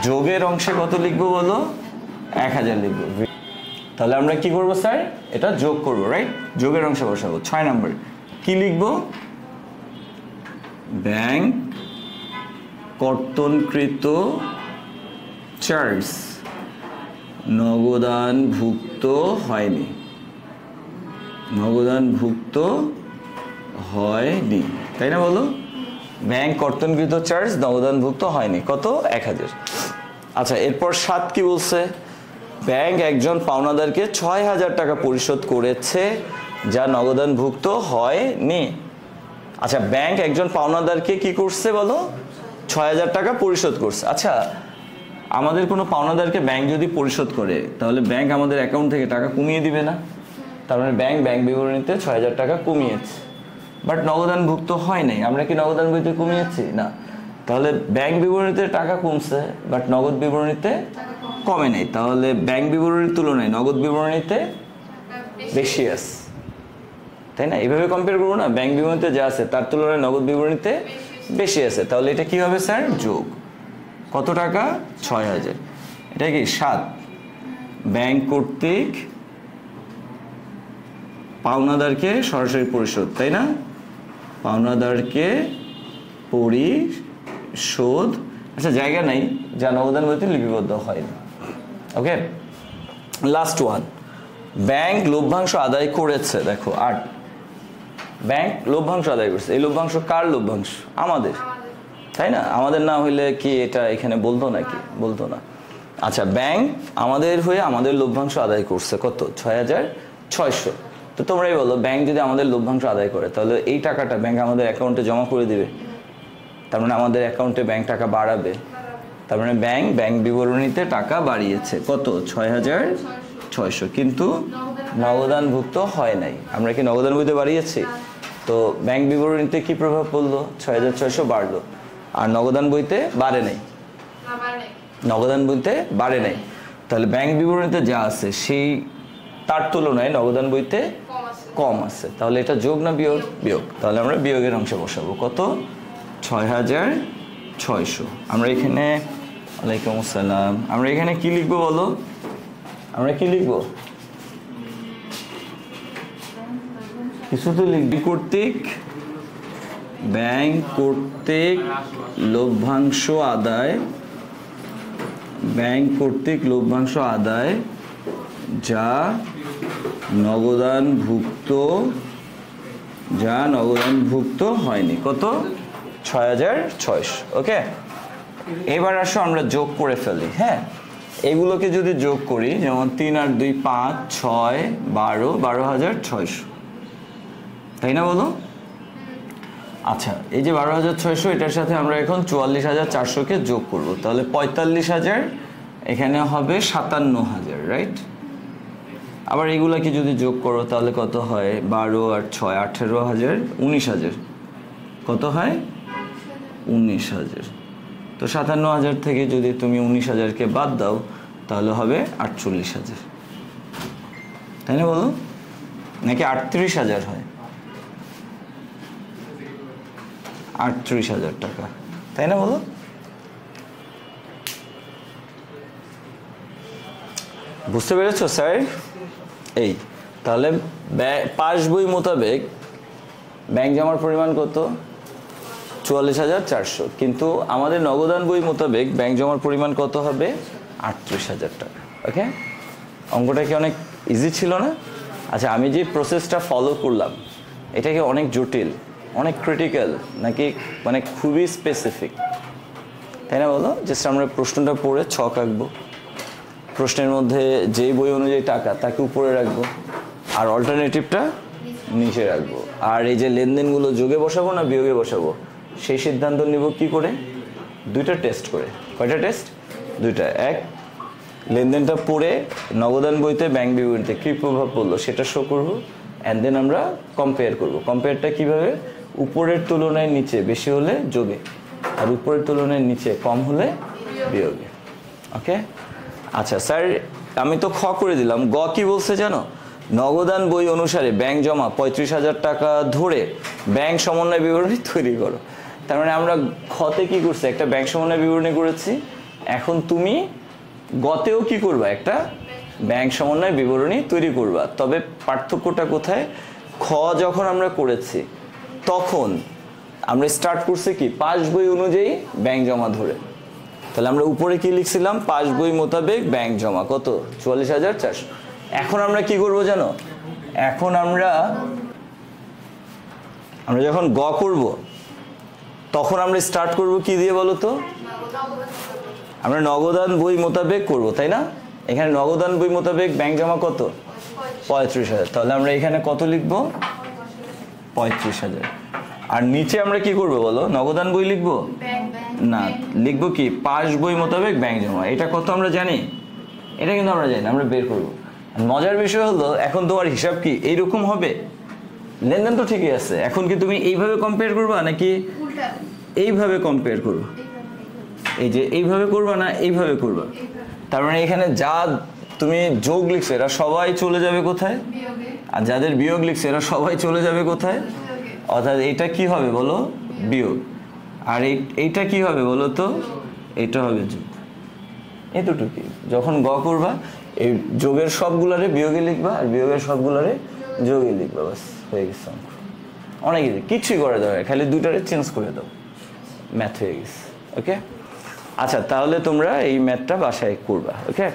যোগের অংশে কত লিখবো বলো? 1000 লিখবো। তাহলে আমরা কি করবো স্যার? এটা যোগ করবো, রাইট? যোগের অংশে বসাবো। 6 নম্বর কি লিখবো? ব্যাংক কর্তনকৃত চার্জ নগদানভুক্ত হয়নি, নগদানভুক্ত হয়নি, তাই না বলো? ব্যাংক কর্তনকৃত চার্জ নগদানভুক্ত হয়নি। কত? 1000। আচ্ছা, এরপর 7 কি বলছে? ব্যাংক একজন পাওনাদারকে 6000 টাকা পরিশোধ করেছে, যা নগদানভুক্ত হয়নি। আচ্ছা, ব্যাংক একজন পাওনাদারকে কি করছে বলো? 6000 টাকা পরিশোধ করছে। আচ্ছা, আমাদের কোনো পাওনাদারকে ব্যাংক যদি পরিশোধ করে তাহলে ব্যাংক আমাদের অ্যাকাউন্ট থেকে টাকা কমিয়ে দিবে না? তার মানে ব্যাংক বিবরণীতে 6000 টাকা কমিয়েছে, বাট নগদানভুক্ত হয় নাই। আমরা কি নগদান বইতে কমিয়েছি? না। তাহলে ব্যাংক বিবরণীতে টাকা কমছে, বাট নগদ বিবরণীতে কমে নাই। তাহলে ব্যাংক বিবরণীর তুলনায় নগদ বিবরণীতে বেশি আছে, তাই না? এইভাবে কম্পেয়ার করবো না, ব্যাংক বিবরণীতে যা আছে তার তুলনায় নগদ বিবরণীতে বেশি আছে। তাহলে এটা কি হবে স্যার? যোগ। কত টাকা? 6000। এটা কি 7 ব্যাংক কর্তৃক পাওনাদারকে সরাসরি পরিশোধ, তাই না? পাওনাদারকে পরিশোধ। আচ্ছা, জায়গা নাই, যা নগদান বইতে লিপিবদ্ধ হয়নি। ওকে, লাস্ট ওয়ান, ব্যাংক লভ্যাংশ আদায় করেছে। দেখো 8, ব্যাংক লভ্যাংশ আদায় করছে। এই লভ্যাংশ কার লভ্যাংশ? আমাদের, তাই না? আমাদের না হইলে কি এটা এখানে বলতো নাকি? বলতো না। আচ্ছা, ব্যাংক আমাদের হয়ে আমাদের লভ্যাংশ আদায় করছে কত? 6600। তো তোমরাই বলো, ব্যাংক যদি আমাদের লভ্যাংশ আদায় করে তাহলে এই টাকাটা ব্যাংক আমাদের অ্যাকাউন্টে জমা করে দিবে, তার মানে আমাদের অ্যাকাউন্টে ব্যাংক টাকা বাড়াবে। তার মানে ব্যাংক বিবরণীতে টাকা বাড়িয়েছে কত? 6600, কিন্তু নগদানভুক্ত হয় নাই। আমরা কি নগদান বইতে বাড়িয়েছি? তো ব্যাংক বিবরণীতে কি প্রভাব পড়লো? 6600 বাড়লো, আর নগদান বইতে বাড়ে নাই। নগদান বইতে বাড়ে নাই। তাহলে ব্যাংক বিবরণীতে যা আছে সেই তার তুলনায় নগদান বইতে কম আছে। তাহলে এটা যোগ না বিয়োগ? বিয়োগ। তাহলে আমরা বিয়োগের অংশে বসাবো। কত? 6600। আমরা এখানে, ওয়ালাইকুম আসসালাম, আমরা এখানে কি লিখবো বলো? আমরা কি লিখবো? কিছু তো লিখবি। কর্তৃক, ব্যাংক কর্তৃক লভ্যাংশ আদায়, ব্যাংক কর্তৃক লভ্যাংশ আদায় যা নগদানভুক্ত হয়নি। কত? 6600। ওকে, এবার আসো আমরা যোগ করে ফেলি। হ্যাঁ, এগুলোকে যদি যোগ করি, যেমন 3 আর 2 5, 6, 12, 12600, তাই না বলো? আচ্ছা, এই যে 12600, এটার সাথে আমরা এখন 44400-কে যোগ করব। তাহলে 45000, এখানে হবে 57000, রাইট? আবার এগুলাকে যদি যোগ করো তাহলে কত হয়? 12 আর 6, 18000, 19000। কত হয়? 19000। তো 57000 থেকে যদি তুমি 19000-কে বাদ দাও তাহলে হবে 48000। তাই না বলো, নাকি 38,000 হয়? 38,000 টাকা, তাই না বলো? বুঝতে পেরেছো স্যার? এই তাহলে পাস বই মোতাবেক ব্যাংক জমার পরিমাণ কত? 44,400। কিন্তু আমাদের নগদান বই মোতাবেক ব্যাংক জমার পরিমাণ কত হবে? 38,000 টাকা। ওকে, অঙ্কটা কি অনেক ইজি ছিল না? আচ্ছা, আমি যে প্রসেসটা ফলো করলাম এটা কি অনেক জটিল, অনেক ক্রিটিক্যাল, নাকি মানে খুবই স্পেসিফিক, তাই না বলো? জাস্ট আমরা প্রশ্নটা পড়ে ছক আঁকবো, প্রশ্নের মধ্যে যেই বই অনুযায়ী টাকা তাকে উপরে রাখবো আর অল্টারনেটিভটা নিচে রাখবো, আর এই যে লেনদেনগুলো যোগে বসাবো না বিয়োগে বসাবো সেই সিদ্ধান্ত নিব কি করে? দুইটা টেস্ট করে। কয়টা টেস্ট? দুইটা। এক, লেনদেনটা পড়ে নগদান বইতে ব্যাংক বিবরণীতে কী প্রভাব পড়লো সেটা শো করবো, অ্যান্ড দেন আমরা কম্পেয়ার করবো। কম্পেয়ারটা কীভাবে? উপরের তুলনায় নিচে বেশি হলে যোগে, আর উপরের তুলনায় নিচে কম হলে বিয়োগে। ওকে, আচ্ছা স্যার, আমি তো খ করে দিলাম। গ কি বলছে জানো? নগদান বই অনুসারে ব্যাংক জমা 35,000 টাকা ধরে ব্যাংক সমন্বয় বিবরণী তৈরি করো। তার মানে আমরা খতে কি করছি? একটা ব্যাংক সমন্বয় বিবরণী করেছি। এখন তুমি গতেও কি করবা? একটা ব্যাংক সমন্বয় বিবরণী তৈরি করবা। তবে পার্থক্যটা কোথায়? খ যখন আমরা করেছি তখন আমরা স্টার্ট করছি কি? পাস বই অনুযায়ী ব্যাংক জমা ধরে। তাহলে আমরা উপরে কি লিখছিলাম? পাস বই মোতাবেক ব্যাংক জমা কত? 44,400। এখন আমরা কি করব জানো? এখন আমরা যখন গ করব তখন আমরা স্টার্ট করব কি দিয়ে বলো তো? আমরা নগদান বই মোতাবেক করব, তাই না? এখানে নগদান বই মোতাবেক ব্যাংক জমা কত? 35,000। তাহলে আমরা এখানে কত লিখবো? 35,000। আর নিচে আমরা কি করব বলো? নগদান বই লিখবো না, লিখবো কি? পাস বই মোতাবেক ব্যাংক জমা। এটা কত আমরা জানি? এটা কিন্তু আমরা জানি না, আমরা বের করব। মজার বিষয় হলো এখন তোমার হিসাব কি এইরকম হবে? লেনদেন তো ঠিকই আছে, এখন কি তুমি এইভাবে কম্পেয়ার করবা নাকি এইভাবে কম্পেয়ার করবো? এই যে এইভাবে করবা না এইভাবে করবা? তার মানে এখানে যা তুমি যোগ লিখছো এরা সবাই চলে যাবে কোথায়? আর যাদের বিয়োগ লিখছে এরা সবাই চলে যাবে কোথায়? অর্থাৎ এটা কি হবে বলো? বিয়োগ। আর এইটা কি হবে বলো তো? এটা হবে যোগ। এতটুকুই। যখন গ করবা এই যোগের সবগুলারে বিয়োগে লিখবা আর বিয়োগের সবগুলারে যোগে লিখবা, বাস হয়ে গেছে অঙ্ক। অনেক ইজি, কিছুই করে দেওয়া, খালি দুইটারে চেঞ্জ করে দাও, ম্যাথ হয়ে গেছে। ওকে, আচ্ছা তাহলে তোমরা এই ম্যাথটা বাসায় করবা। ওকে,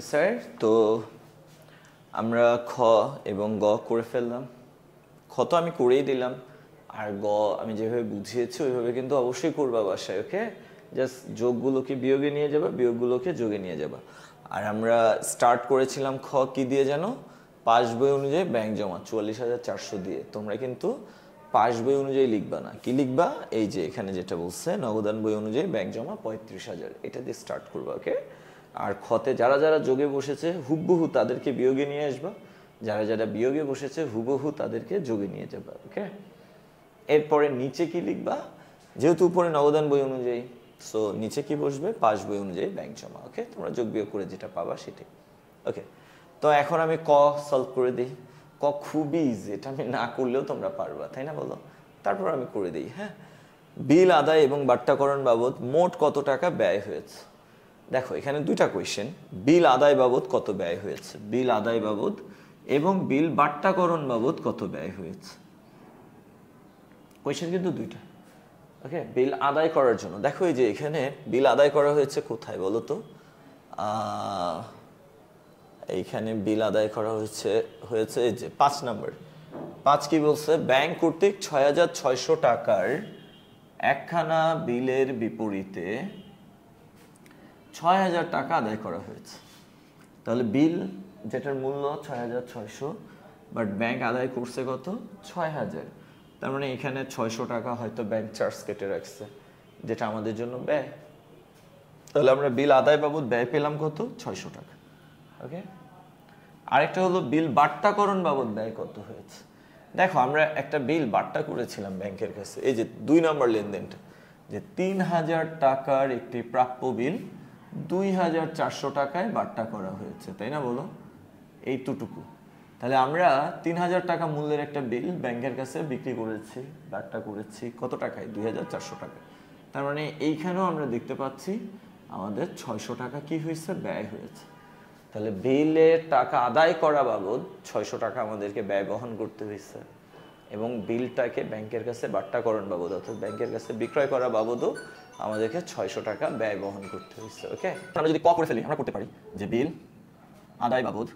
স্যার তো আমরা খ এবং গ করে ফেললাম। খ তো আমি করেই দিলাম, আর গ আমি যেভাবে বুঝিয়েছি ওইভাবে কিন্তু অবশ্যই করবা বাসায়। ওকে, জাস্ট যোগগুলোকে বিয়োগে নিয়ে যাবা, বিয়োগগুলোকে যোগে নিয়ে যাবা। আর আমরা স্টার্ট করেছিলাম খ কি দিয়ে জানো? পাস বই অনুযায়ী ব্যাংক জমা 44,400 দিয়ে। তোমরা কিন্তু পাস বই অনুযায়ী লিখবা না, কি লিখবা? এই যে এখানে যেটা বলছে নগদান বই অনুযায়ী ব্যাংক জমা 35,000, এটা দিয়ে স্টার্ট করবা। ওকে, আর খতে যারা যারা যোগে বসেছে হুবহু তাদেরকে বিয়োগে নিয়ে আসবা, যারা যারা বিয়োগে বসেছে হুবহু তাদেরকে যোগে নিয়ে যাবা। ওকে, এরপরে নিচে কি লিখবা? যেহেতু উপরে নগদান বই অনুযায়ী, সো নিচে কি বসবে? পাস বই অনুযায়ী ব্যাংক জমা। ওকে, তোমরা যোগ বিয়োগ করে যেটা পাবা সেটাই। ওকে, তো এখন আমি ক সলভ করে দিই। ক খুবই ইজি, এটা আমি না করলেও তোমরা পারবা, তাই না বলো? তারপর আমি করে দিই। হ্যাঁ, বিল আদায় এবং বাট্টাকরণ বাবদ মোট কত টাকা ব্যয় হয়েছে? দেখো এখানে দুইটা কোয়েশ্চেন, বিল আদায় বাবদ কত ব্যয় হয়েছে, বিল আদায় বাবদ, এবং বিল বাট্টাকরণ বাবদ কত ব্যয় হয়েছে। কোয়েশ্চেন কিন্তু দুইটা। ওকে, বিল আদায় করার জন্য দেখো এই যে এখানে বিল আদায় করা হয়েছে কোথায় বলো তো? এইখানে বিল আদায় করা হয়েছে এই যে 5 নম্বর। 5 কি বলছে? ব্যাংক কর্তৃক 6,600 টাকার একখানা বিলের বিপরীতে 6,000 টাকা আদায় করা হয়েছে। তাহলে বিল যেটার মূল্য 6,600, বাট ব্যাংক আদায় করছে কত? 6,000। তার মানে এখানে 600 টাকা হয়তো ব্যাংক চার্জ কেটে রাখছে, যেটা আমাদের জন্য ব্যয়। তাহলে আমরা বিল আদায় বাবদ ব্যয় পেলাম কত? 600 টাকা। ওকে, আরেকটা হলো বিল বাট্টাকরণ বাবদ ব্যয় কত হয়েছে। দেখো আমরা একটা বিল বাট্টা করেছিলাম ব্যাংকের কাছে, এই যে 2 নম্বর লেনদেনটা। যে 3000 টাকার একটি প্রাপ্য বিল 2400 টাকায় বাট্টা করা হয়েছে, তাই না বলো? এইটুকু। তাহলে আমরা 3000 টাকা মূল্যের একটা বিল ব্যাংকের কাছে বিক্রি করেছি, বাট্টা করেছি কত টাকায়? 2400 টাকা। তার মানে এইখানেও আমরা দেখতে পাচ্ছি আমাদের 600 টাকা কি হয়েছে? ব্যয় হয়েছে। তাহলে বিলের টাকা আদায় করা বাবদ 600 টাকা আমাদেরকে ব্যয় বহন করতে হয়েছে, এবং বিলটাকে ব্যাংকের কাছে বাট্টাকরণ বাবদ অর্থাৎ ব্যাংকের কাছে বিক্রয় করা বাবদও আমাদেরকে 600 টাকা ব্যয় বহন করতে হয়েছে। ওকে, আমরা যদি ক করে ফেলি আমরা করতে পারি যে বিল আদায় বাবদ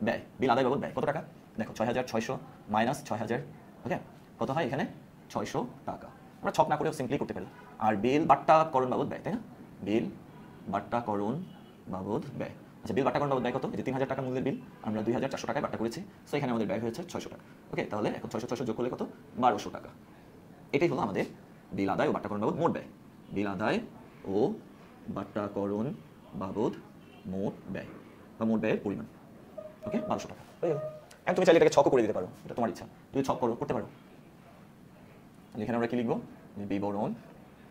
ব্যয়, বিল আদায় বাবদ ব্যয় কত টাকা? দেখো 6600 মাইনাস 6000, ওকে, কত হয় এখানে? 600 টাকা। আমরা ছক না করেও সিম্পলি করতে পারি। আর বিল বাট্টাকরণ বাবদ ব্যয়, তাই না? বিল বাট্টাকরণ বাবদ ব্যয়। আচ্ছা, বিল বাট্টাকরণ বাবদ ব্যয় কত? এই যে 3000 টাকা মূল্যের বিল আমরা 2400 টাকায় বাট্টা করেছি, সো এখানে আমাদের ব্যয় হয়েছে 600 টাকা। ওকে, তাহলে এখন 600 যোগ করলে কত? 1200 টাকা। এটাই হলো আমাদের বিল আদায় ও বাট্টাকরণ বাবদ মোট ব্যয়। বিল আদায় ও বাট্টাকরণ বাবদ মোট ব্যয় বা মোট ব্যয়ের পরিমাণ। ওকে, 1200 টাকা হয়ে গেল। এখন তুমি চাইলে এটাকে ছকও করে দিতে পারো, এটা তোমার ইচ্ছা, তুমি ছক করতে পারো। এখানে আমরা কি লিখবো? বিবরণ,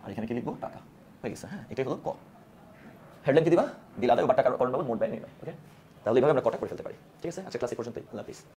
আর এখানে কি লিখবো? টাকা। হয়ে গেছে। হ্যাঁ, এটাই হলো ক। হেডলাইন কি দিবা? বিল আদায় ও বাট্টাকরণ বাবদ মোট ব্যয় নির্ণয়। ওকে, তাহলে এইভাবে আমরা কটা করে ফেলতে পারি। ঠিক আছে, আজকে ক্লাস এই পর্যন্তই। আল্লাহ হাফিজ।